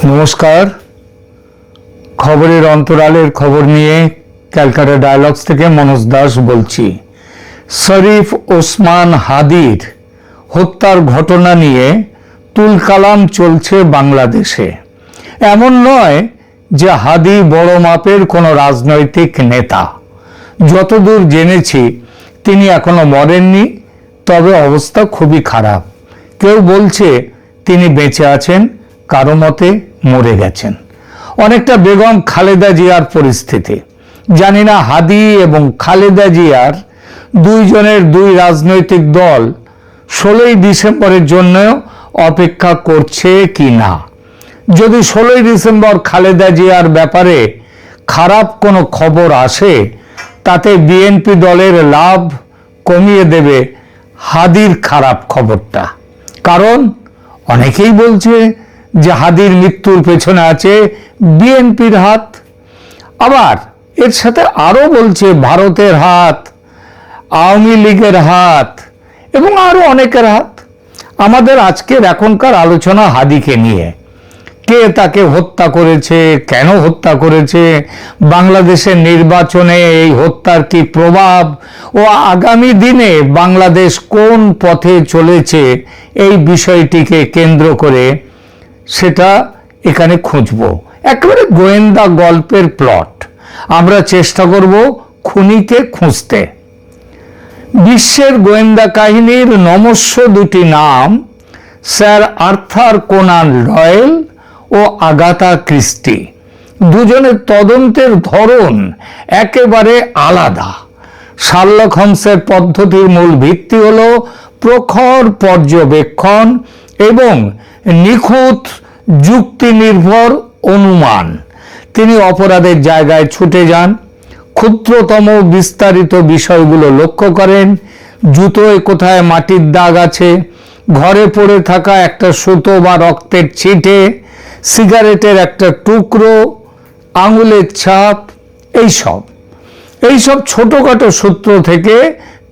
নমস্কার। খবরের অন্তরালের খবর নিয়ে ক্যালকাটা ডায়ালগস থেকে মনোজ দাস বলছি। শরীফ ওসমান হাদির হত্যার ঘটনা নিয়ে তুলকালাম চলছে বাংলাদেশে। এমন নয় যে হাদি বড় মাপের কোনো রাজনৈতিক নেতা। যতদূর জেনেছি তিনি এখনো মরেননি, তবে অবস্থা খুবই খারাপ। কেউ বলছে তিনি বেঁচে আছেন, কারো মতে মরে গেছেন। অনেকটা বেগম খালেদা জিয়ার পরিস্থিতি। জানি না হাদি এবং খালেদা জিয়ার দুইজনের দুই রাজনৈতিক দল 16ই ডিসেম্বরের জন্য অপেক্ষা করছে কি না। যদি 16ই ডিসেম্বর খালেদা জিয়ার ব্যাপারে খারাপ কোনো খবর আসে, তাতে বিএনপি দলের লাভ কমিয়ে দেবে হাদির খারাপ খবরটা। কারণ অনেকেই বলছে যে হাদির মৃত্যুর পেছনে আছে বিএনপির হাত। আবার এর সাথে আরো বলছে ভারতের হাত, আওয়ামী লীগের হাত এবং আরো অনেকের হাত। আমাদের আজকের এখনকার আলোচনা হাদিকে নিয়ে। কে তাকে হত্যা করেছে, কেন হত্যা করেছে, বাংলাদেশের নির্বাচনে এই হত্যার কি প্রভাব ও আগামী দিনে বাংলাদেশ কোন পথে চলেছে, এই বিষয়টিকে কেন্দ্র করে সেটা এখানে খুঁজব। একেবারে গোয়েন্দা গল্পের প্লট। আমরা চেষ্টা করব খুনিকে খুঁজতে। বিশ্বের গোয়েন্দা কাহিনীর নমস্য দুটি নাম স্যার আর্থার কোনান ডয়েল ও আগাথা ক্রিস্টি। দুজনের তদন্তের ধরন একেবারে আলাদা। শার্লক হোমসের পদ্ধতির মূল ভিত্তি হল প্রখর পর্যবেক্ষণ এবং নিখুঁত যুক্তি নির্ভর অনুমান। তিনি অপরাধের জায়গায় ছুটে যান, ক্ষুদ্রতম বিস্তারিত বিষয়গুলো লক্ষ্য করেন। জুতোয় কোথায় মাটির দাগ আছে, ঘরে পড়ে থাকা একটা সুতো বা রক্তের ছিটে, সিগারেটের একটা টুকরো, আঙুলের ছাপ, এইসব ছোটখাটো সূত্র থেকে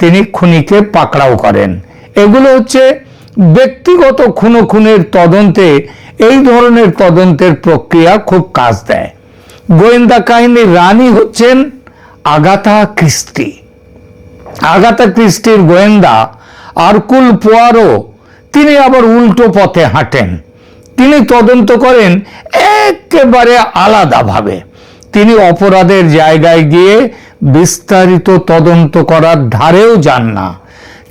তিনি খুনিকে পাকড়াও করেন। এগুলো হচ্ছে ব্যক্তিগত খুনের তদন্তে এই ধরনের তদন্তের প্রক্রিয়া খুব কাজ দেয়। গোয়েন্দা কাহিনীর রানী হচ্ছেন আগাথা ক্রিস্টি। আগাথা ক্রিস্টির গোয়েন্দা আরকুল পোয়ারো, তিনি আবার উল্টো পথে হাঁটেন। তিনি তদন্ত করেন একেবারে আলাদাভাবে। তিনি অপরাধের জায়গায় গিয়ে বিস্তারিত তদন্ত করার ধারেও যান না।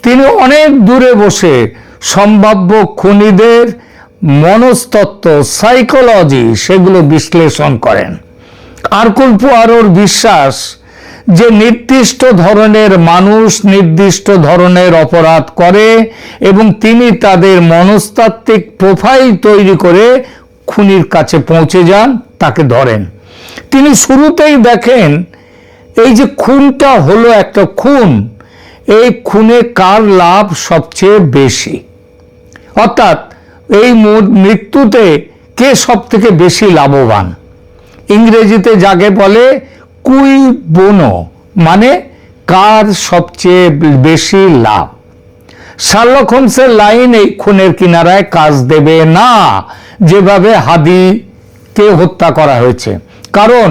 তিনি অনেক দূরে বসে সম্ভাব্য খুনিদের মনস্তত্ত্ব, সাইকোলজি, সেগুলো বিশ্লেষণ করেন। আরকুল পোয়ারোর বিশ্বাস যে নির্দিষ্ট ধরনের মানুষ নির্দিষ্ট ধরনের অপরাধ করে এবং তিনি তাদের মনস্তাত্ত্বিক প্রোফাইল তৈরি করে খুনির কাছে পৌঁছে যান, তাকে ধরেন। তিনি শুরুতেই দেখেন এই যে খুনটা হলো একটা খুন, এই খুনে কার লাভ সবচেয়ে বেশি, অর্থাৎ এই মৃত্যুতে কে সব থেকে বেশি লাভবান। ইংরেজিতে যাকে বলে কুই বোনো, মানে কার সবচেয়ে বেশি লাভ। শার্লক হোমসের লাইন এই খুনের কিনারায় কাজ দেবে না যেভাবে হাদিকে হত্যা করা হয়েছে। কারণ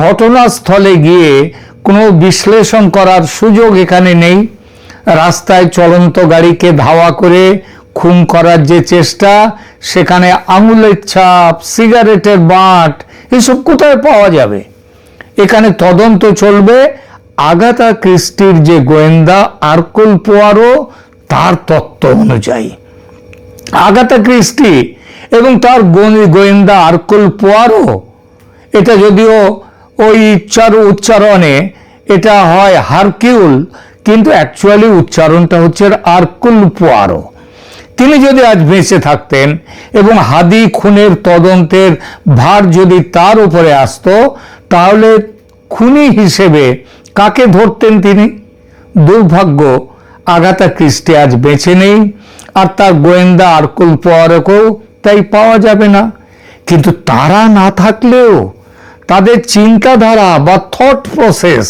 ঘটনাস্থলে গিয়ে কোনো বিশ্লেষণ করার সুযোগ এখানে নেই। রাস্তায় চলন্ত গাড়িকে ধাওয়া করে খুন করার যে চেষ্টা, সেখানে আঙুলের ছাপ, সিগারেটের বাঁট, এসব কোথায় পাওয়া যাবে? এখানে তদন্ত চলবে আগাথা ক্রিস্টির যে গোয়েন্দা আরকুল পোয়ারো, তার তত্ত্ব অনুযায়ী। আগাথা ক্রিস্টি এবং তার গোয়েন্দা আরকুল পোয়ারো, এটা যদিও ওই উচ্চারণে এটা হয় হারকিউল, কিন্তু অ্যাকচুয়ালি উচ্চারণটা হচ্ছে আরকুল পোয়ারো। তিনি যদি আজ বেঁচে থাকতেন এবং হাদি খুনের তদন্তের ভার যদি তার উপরে আসতো, তাহলে খুনি হিসেবে কাকে ধরতেন তিনি? দুর্ভাগ্য, আগাথা ক্রিস্টি আজ বেঁচে নেই, আর তার গোয়েন্দা আরকুল পোয়ারোকেও তাই পাওয়া যাবে না। কিন্তু তারা না থাকলেও তাদের চিন্তাধারা বা থট প্রসেস,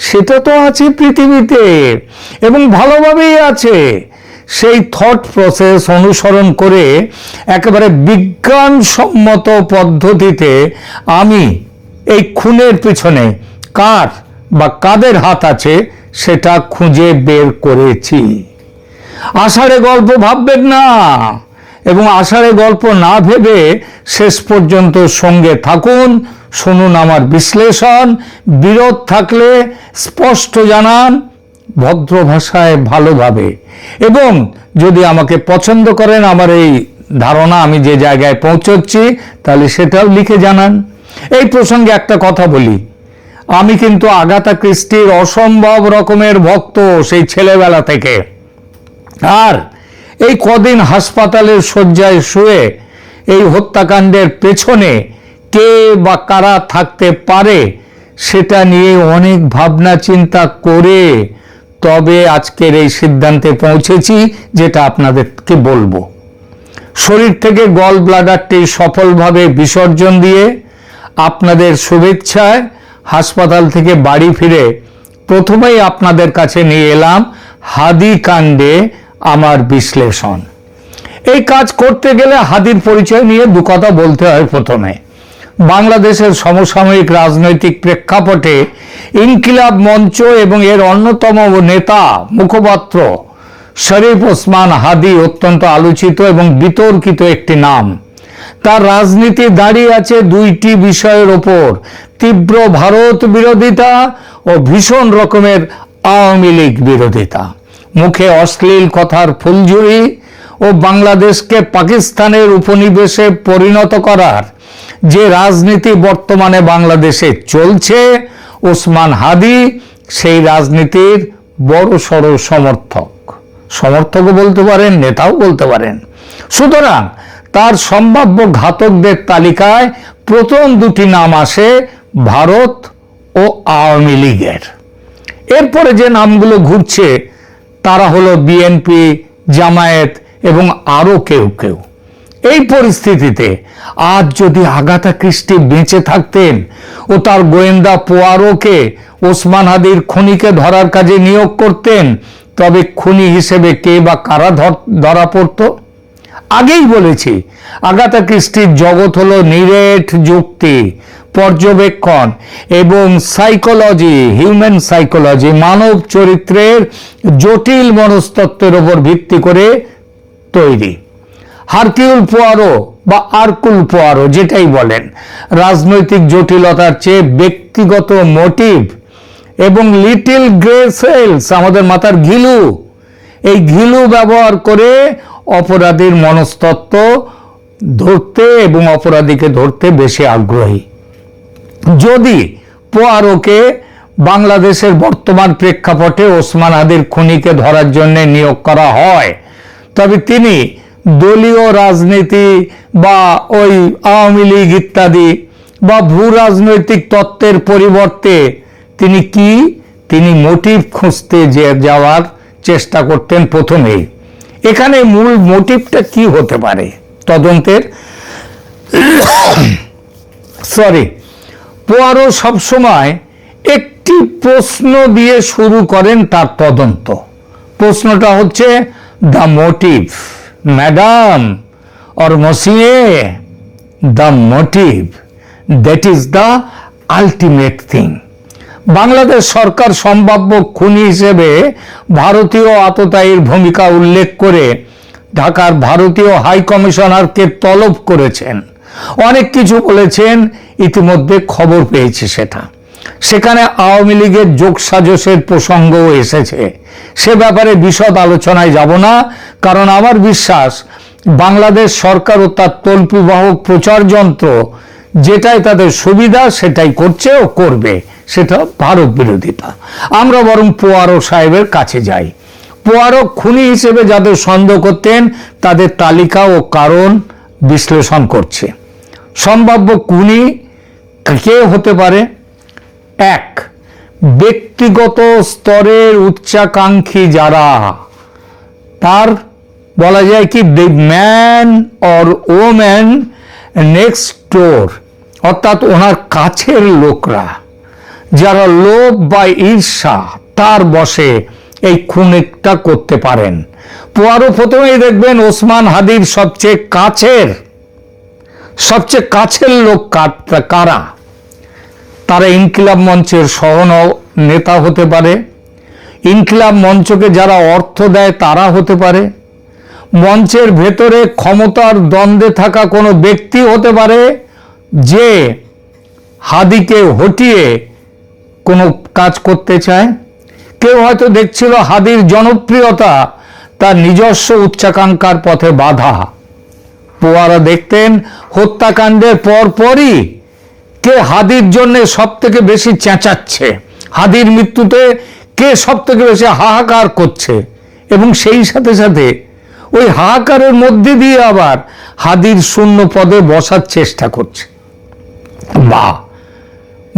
সেটা তো আছে পৃথিবীতে এবং ভালোভাবেই আছে। সেই থট প্রসেস অনুসরণ করে একেবারে বিজ্ঞানসম্মত পদ্ধতিতে আমি এই খুনের পিছনে কার বা কাদের হাত আছে সেটা খুঁজে বের করেছি। আষাঢ়ে গল্প ভাববেন না, এবং আষাঢ়ে গল্প না ভেবে শেষ পর্যন্ত সঙ্গে থাকুন, শুনুন আমার বিশ্লেষণ। বিরোধ থাকলে স্পষ্ট জানান, ভদ্র ভাষায় ভালোভাবে, এবং যদি আমাকে পছন্দ করেন, আমার এই ধারণা আমি যে জায়গায় পৌঁছচ্ছি, তাহলে সেটাও লিখে জানান। এই প্রসঙ্গে একটা কথা বলি, আমি কিন্তু আগাথা ক্রিস্টির অসম্ভব রকমের ভক্ত সেই ছেলেবেলা থেকে। আর এই কদিন হাসপাতালের শয্যায় শুয়ে এই হত্যাকাণ্ডের পেছনে কে বা কারা থাকতে পারে সেটা নিয়ে অনেক ভাবনা চিন্তা করে তবে আজকের এই সিদ্ধান্তে পৌঁছেছি, যেটা আপনাদেরকে বলবো। শরীর থেকে গল ব্লাডারটি সফলভাবে বিসর্জন দিয়ে আপনাদের শুভেচ্ছায় হাসপাতাল থেকে বাড়ি ফিরে প্রথমেই আপনাদের কাছে নিয়ে এলাম হাদি কাণ্ডে আমার বিশ্লেষণ। এই কাজ করতে গেলে হাদির পরিচয় নিয়ে দু কথা বলতে হয়। প্রথমে বাংলাদেশের সমসাময়িক রাজনৈতিক প্রেক্ষাপটে ইনকিলাব মঞ্চ এবং এর অন্যতম নেতা মুখপাত্র শরীফ ওসমান হাদি অত্যন্ত আলোচিত এবং বিতর্কিত একটি নাম। তার রাজনীতি দাঁড়িয়ে আছে দুইটি বিষয়ের ওপর, তীব্র ভারত বিরোধিতা ও ভীষণ রকমের আওয়ামী লীগ বিরোধিতা। মুখে অশ্লীল কথার ফুলঝুরি ও বাংলাদেশকে পাকিস্তানের উপনিবেশে পরিণত করার যে রাজনীতি বর্তমানে বাংলাদেশে চলছে, ওসমান হাদি সেই রাজনীতির বড়সড় সমর্থকও বলতে পারেন, নেতাও বলতে পারেন। সুতরাং তার সম্ভাব্য ঘাতকদের তালিকায় প্রথম দুটি নাম আসে ভারত ও আওয়ামী লীগের। এরপরে যে নামগুলো ঘুরছে তারা হলো বিএনপি, জামায়াত এবং আরো কেউ কেউ। এই পরিস্থিতিতে আজ যদি আগাথা ক্রিস্টি বেঁচে থাকতেন ও তার গোয়েন্দা পোয়ারোকে ওসমান হাদির খুনিকে ধরার কাজে নিয়োগ করতেন, তবে খুনি হিসেবে কে বা কারা ধরা পড়ত? আগেই বলেছি, আগাথা ক্রিস্টির জগৎ হলো নিরেট যুক্তি, পর্যবেক্ষণ এবং সাইকোলজি, হিউম্যান সাইকোলজি, মানব চরিত্রের জটিল মনস্তত্ত্বের উপর ভিত্তি করে তৈরি। হারকিউল পোয়ারো বা আরকুল পোয়ারো যেটাই বলেন, রাজনৈতিক জটিলতার চেয়ে ব্যক্তিগত মোটিভ এবং লিটিল গ্রে সেলস, আমাদের মাথার ঘিলু, এই ঘিলু ব্যবহার করে অপরাধীর মনস্তত্ত্ব ধরতে এবং অপরাধীকে ধরতে বেশি আগ্রহী। যদি পোয়ারোকে বাংলাদেশের বর্তমান প্রেক্ষাপটে ওসমান হাদির খুনিকে ধরার জন্য নিয়োগ করা হয়, তবে তিনি দলীয় রাজনীতি বা ওই আওয়ামী লীগ ইত্যাদি বা ভূ রাজনৈতিক তত্ত্বের পরিবর্তে তিনি মোটিভ খুঁজতে যাওয়ার চেষ্টা করতেন প্রথমেই। এখানে মূল মোটিভটা কি হতে পারে তদন্তের? পোয়ারো সবসময় একটি প্রশ্ন দিয়ে শুরু করেন তার তদন্ত। প্রশ্নটা হচ্ছে the motive, madam or monsieur, the motive, that is the ultimate thing. Bangladesh সরকার সম্ভাব্য খুনি হিসেবে ভারতীয় আততায়ীর ভূমিকা উল্লেখ করে ঢাকার ভারতীয় হাই কমিশনারকে তলব করেছেন, অনেক কিছু বলেছেন। ইতিমধ্যে খবর পেয়েছে সেখানে আওয়ামী লীগের যোগসাজশের প্রসঙ্গও এসেছে। সে ব্যাপারে বিশদ আলোচনায় যাব না, কারণ আমার বিশ্বাস বাংলাদেশ সরকার ও তার তল্পিবাহক প্রচার যন্ত্র যেটাই তাদের সুবিধা সেটাই করছে ও করবে, সেটা ভারত বিরোধিতা। আমরা বরং পোয়ারো সাহেবের কাছে যাই। পোয়ারো খুনি হিসেবে যাদের সন্দেহ করতেন তাদের তালিকা ও কারণ বিশ্লেষণ করছে। সম্ভাব্য খুনি কে হতে পারে? এক, ব্যক্তিগত স্তরের উচ্চাকাঙ্ক্ষী যারা, তার বলা যায় কি the man or woman next ডোর, অর্থাৎ ওনার কাছের লোকরা যারা লোভ বা ঈর্ষা তার বশে এই খুনটা করতে পারেন। পোয়ারো প্রথমেই দেখবেন ওসমান হাদির সবচেয়ে কাছের লোক কারা। তারা ইনকিলাব মঞ্চের নেতা হতে পারে, ইনকিলাব মঞ্চকে যারা অর্থ দেয় তারা হতে পারে, মঞ্চের ভেতরে ক্ষমতার দ্বন্দ্বে থাকা কোনো ব্যক্তি হতে পারে যে হাদিকে হটিয়ে কোনো কাজ করতে চায়। কেউ হয়তো দেখছিল হাদির জনপ্রিয়তা তার নিজস্ব উচ্চাকাঙ্ক্ষার পথে বাধা। পোয়ারো দেখতেন হত্যাকাণ্ডের পরপরই কে হাদির জন্য সব থেকে বেশি চেঁচাচ্ছে, হাদির মৃত্যুতে কে সব থেকে বেশি হাহাকার করছে, এবং সেই সাথে সাথে ওই হাহাকারের মধ্যে দিয়ে আবার হাদির শূন্য পদে বসার চেষ্টা করছে,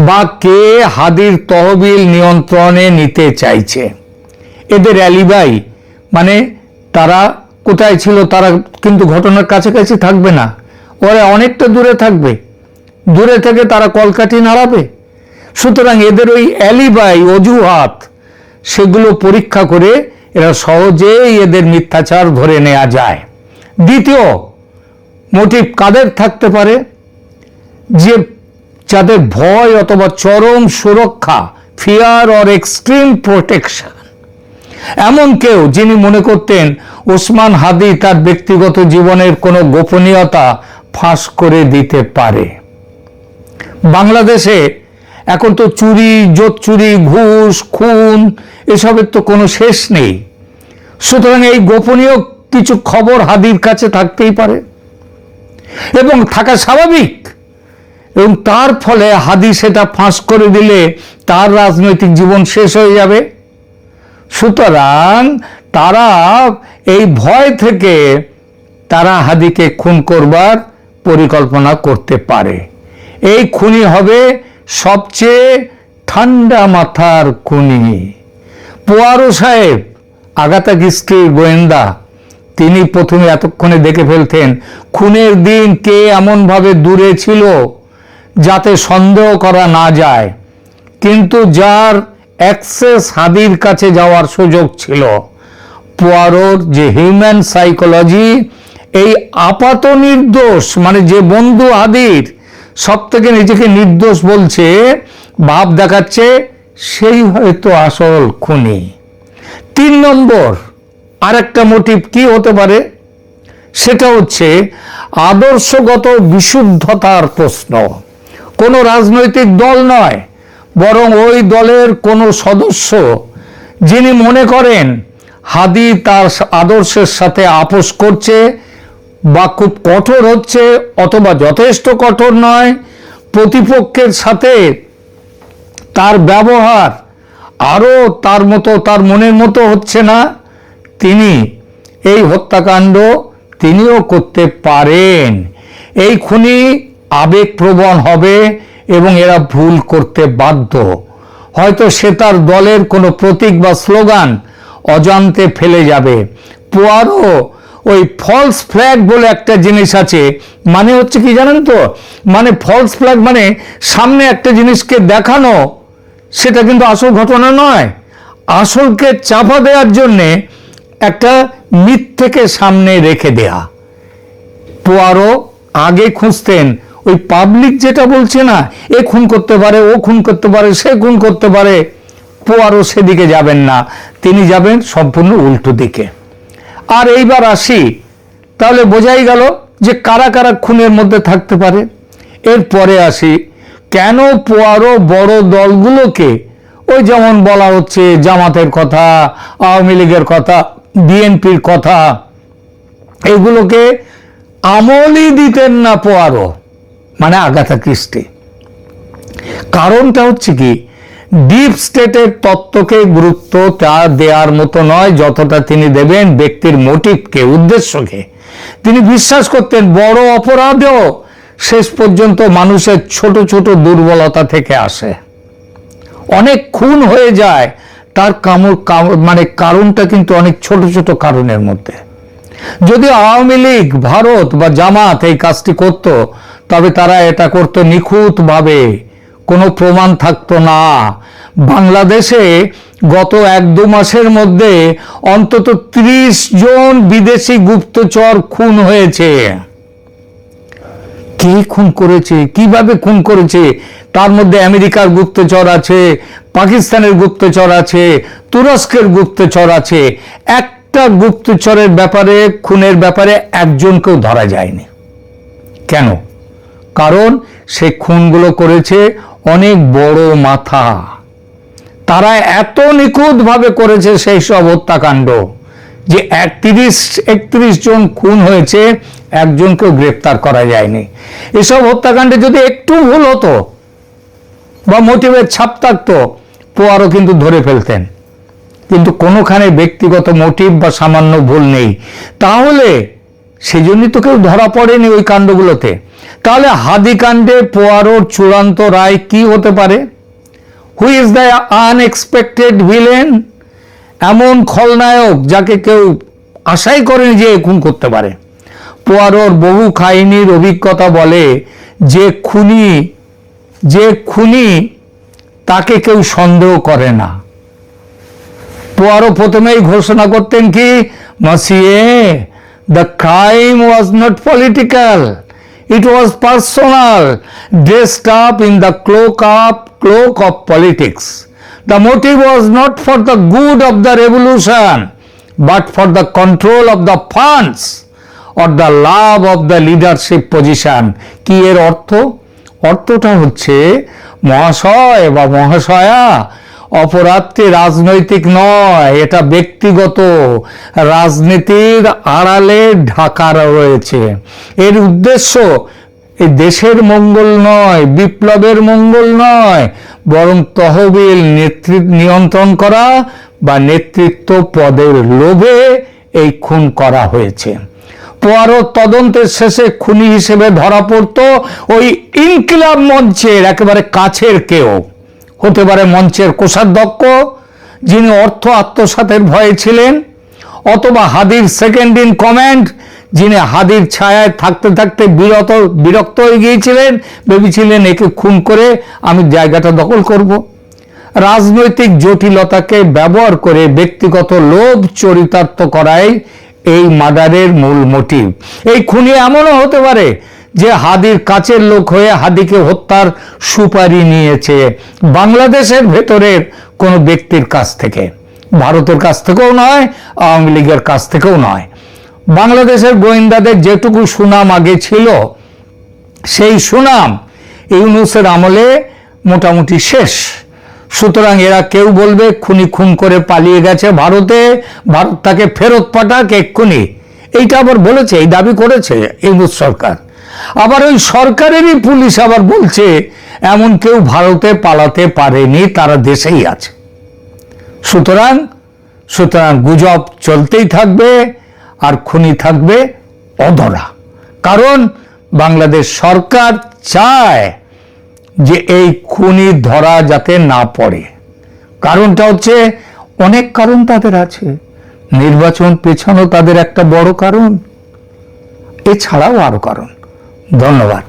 বা কে হাদির তহবিল নিয়ন্ত্রণে নিতে চাইছে। এদের অ্যালিবাই মানে তারা কোথায় ছিল, তারা কিন্তু ঘটনার কাছাকাছি থাকবে না, ওরা অনেকটা দূরে থাকবে, দূরে থেকে তারা কলকাঠি নাড়াবে। সুতরাং এদের ওই অ্যালিবাই অজুহাত সেগুলো পরীক্ষা করে এরা সহজেই এদের মিথ্যাচার ধরে নেওয়া যায়। দ্বিতীয় মোটিভ কাদের থাকতে পারে, যে যাদের ভয় অথবা চরম সুরক্ষা, ফিয়ার অর এক্সট্রিম প্রোটেকশন, এমন কেউ যিনি মনে করতেন ওসমান হাদি তার ব্যক্তিগত জীবনের কোনো গোপনীয়তা ফাঁস করে দিতে পারে। বাংলাদেশে এখন তো চুরি, জোচ্চুরি, ঘুষ, খুন এসবের তো কোনো শেষ নেই। সুতরাং এই গোপনীয় কিছু খবর হাদির কাছে থাকতেই পারে এবং থাকা স্বাভাবিক, এবং তার ফলে হাদি সেটা ফাঁস করে দিলে তার রাজনৈতিক জীবন শেষ হয়ে যাবে। সুতরাং তারা এই ভয় থেকে তারা হাদিকে খুন করবার পরিকল্পনা করতে পারে। এই খুনি হবে সবচেয়ে ঠান্ডা মাথার খুনি। পোয়ারো সাহেব, আগাথা ক্রিস্টির গোয়েন্দা, তিনি প্রথমে এতক্ষণে দেখে ফেলতেন খুনের দিন কে এমনভাবে দূরে ছিল যাতে সন্দেহ করা না যায়, কিন্তু যার অ্যাক্সেস হাদির কাছে যাওয়ার সুযোগ ছিল। পোয়ারোর যে হিউম্যান সাইকোলজি, এই আপাত নির্দোষ মানে যে বন্ধু হাদির সব থেকে নিজেকে নির্দোষ বলছে, ভাব দেখাচ্ছে, সেই হয়তো আসল খুনি। 3 নম্বর আরেকটা মোটিভ কি হতে পারে, সেটা হচ্ছে আদর্শগত বিশুদ্ধতার প্রশ্ন। কোনো রাজনৈতিক দল নয়, বরং ওই দলের কোনো সদস্য যিনি মনে করেন হাদি তার আদর্শের সাথে আপোষ করছে বা খুব কঠোর হচ্ছে অথবা যথেষ্ট কঠোর নয়, প্রতিপক্ষের সাথে তার ব্যবহার আরও তার মনের মতো হচ্ছে না, তিনি এই হত্যাকাণ্ড তিনিও করতে পারেন। এই খুনি আবেগপ্রবণ হবে এবং এরা ভুল করতে বাধ্য। হয়তো সে তার দলের কোনো প্রতীক বা স্লোগান অজান্তে ফেলে যাবে। পোয়ারো ওই ফলস ফ্ল্যাগ বলে একটা জিনিস আছে, মানে হচ্ছে কি জানেন তো, মানে ফলস ফ্ল্যাগ মানে সামনে একটা জিনিসকে দেখানো, সেটা কিন্তু আসল ঘটনা নয়, আসলকে চাপা দেওয়ার জন্যে একটা মিথ্যেকে সামনে রেখে দেয়া। পোয়ারো আগে খুঁজতেন ওই পাবলিক যেটা বলছে না, এ খুন করতে পারে, ও খুন করতে পারে, সে খুন করতে পারে, পোয়ারো সেদিকে যাবেন না, তিনি যাবেন সম্পূর্ণ উল্টো দিকে। আর এইবার আসি, তাহলে বোঝাই গেল যে কারা কারা খুনের মধ্যে থাকতে পারে। এরপরে আসি, কেন পোয়ারো বড় দলগুলোকে, ওই যেমন বলা হচ্ছে জামাতের কথা, আওয়ামী লীগের কথা, বিএনপির কথা, এগুলোকে আমলই দিতেন না পোয়ারো মানে আগাথা ক্রিস্টি। কারণটা হচ্ছে কি, ডিপ স্টেটের তত্ত্বকে গুরুত্ব তা দেওয়ার মতো নয় যতটা তিনি দেবেন ব্যক্তির মোটিভকে, উদ্দেশ্যকে। তিনি বিশ্বাস করতেন বড় অপরাধেও শেষ পর্যন্ত মানুষের ছোট ছোট দুর্বলতা থেকে আসে। অনেক খুন হয়ে যায় তার মানে কারণটা কিন্তু অনেক ছোট ছোট কারণের মধ্যে। যদি আওয়ামী লীগ, ভারত বা জামাত এই কাজটি করত, তবে তারা এটা করত নিখুঁতভাবে, কোনো প্রমাণ থাকতো না। বাংলাদেশে গত 1-2 মাসের মধ্যে অন্তত 30 জন বিদেশি গুপ্তচর খুন হয়েছে। কে খুন করেছে, কিভাবে খুন করেছে? তার মধ্যে আমেরিকার গুপ্তচর আছে, পাকিস্তানের গুপ্তচর আছে, তুরস্কের গুপ্তচর আছে। একটা গুপ্তচরের ব্যাপারে, খুনের ব্যাপারে একজনকেও ধরা যায়নি। কেন? কারণ সে খুনগুলো করেছে অনেক বড় মাথা, তারা এত নিখুঁতভাবে করেছে সেই সব হত্যাকাণ্ড যে 31 জন খুন হয়েছে, একজনকেও গ্রেপ্তার করা যায়নি। এসব হত্যাকাণ্ডে যদি একটু ভুল হতো বা মোটিভের ছাপ থাকতো, পোয়ারো কিন্তু ধরে ফেলতেন। কিন্তু কোনোখানে ব্যক্তিগত মোটিভ বা সামান্য ভুল নেই, তাহলে সেজন্যই তো কেউ ধরা পড়েনি ওই কাণ্ডগুলোতে। তাহলে হাদি কাণ্ডে পোয়ারোর চূড়ান্ত রায় কি হতে পারে? Who is the unexpected villain? এমন খলনায়ক যাকে কেউ আশাই করেনি যে খুন করতে পারে। পোয়ারোর বহু কাহিনীর অভিজ্ঞতা বলে যে খুনি তাকে কেউ সন্দেহ করে না। পোয়ারো প্রথমেই ঘোষণা করতেন কি, মসিয়ে, the crime was not political, it was personal, dressed up in the cloak of politics. The motive was not for the good of the revolution, but for the control of the funds or the love of the leadership position. কি এর অর্থ? অর্থটা হচ্ছে, মহাশয় বা মহাশয়া, অপরাধটি রাজনৈতিক নয়, এটা ব্যক্তিগত। রাজনীতির আড়ালে ঢাকা রয়েছে। এর উদ্দেশ্য এই দেশের মঙ্গল নয়, বিপ্লবের মঙ্গল নয়, বরং তহবিল নিয়ন্ত্রণ করা বা নেতৃত্ব পদের লোভে এই খুন করা হয়েছে। পোয়ারো তদন্তের শেষে খুনি হিসেবে ধরা পড়তো ওই ইনকিলাব মঞ্চের একেবারে কাছের কেউ। হতে পারে মঞ্চের কোষাধ্যক্ষ, যিনি অর্থ আত্মসাতের ভয়ে ছিলেন, অথবা হাদির সেকেন্ড ইন কমান্ড, যিনি হাদির ছায়ায় থাকতে থাকতে বিরক্ত হয়ে গিয়েছিলেন, ভেবেছিলেন একে খুন করে আমি জায়গাটা দখল করব। রাজনৈতিক জটিলতাকে ব্যবহার করে ব্যক্তিগত লোভ চরিতার্থ করাই এই মার্ডারের মূল মোটিভ। এই খুনি এমনও হতে পারে যে হাদির কাছের লোক হয়ে হাদিকে হত্যার সুপারি নিয়েছে বাংলাদেশের ভেতরের কোনো ব্যক্তির কাছ থেকে, ভারতের কাছ থেকেও নয়, আওয়ামী লীগের কাছ থেকেও নয়। বাংলাদেশের গোয়েন্দাদের যেটুকু সুনাম আগে ছিল, সেই সুনাম ইউনূসের আমলে মোটামুটি শেষ। সুতরাং এরা কেউ বলবে খুনি খুন করে পালিয়ে গেছে ভারতে, ভারত তাকে ফেরত পাঠাক এক্ষুনি, এইটা আবার বলেছে, এই দাবি করেছে ইউনূস সরকার। আবার ওই সরকারেরই পুলিশ আবার বলছে এমন কেউ ভারতে পালাতে পারেনি, তারা দেশেই আছে। সুতরাং গুজব চলতেই থাকবে আর খুনি থাকবে অধরা। কারণ বাংলাদেশ সরকার চায় যে এই খুনি ধরা যাতে না পড়ে। কারণটা হচ্ছে, অনেক কারণ তাদের আছে, নির্বাচন পেছানো তাদের একটা বড় কারণ, এছাড়াও আরো কারণ। ধন্যবাদ।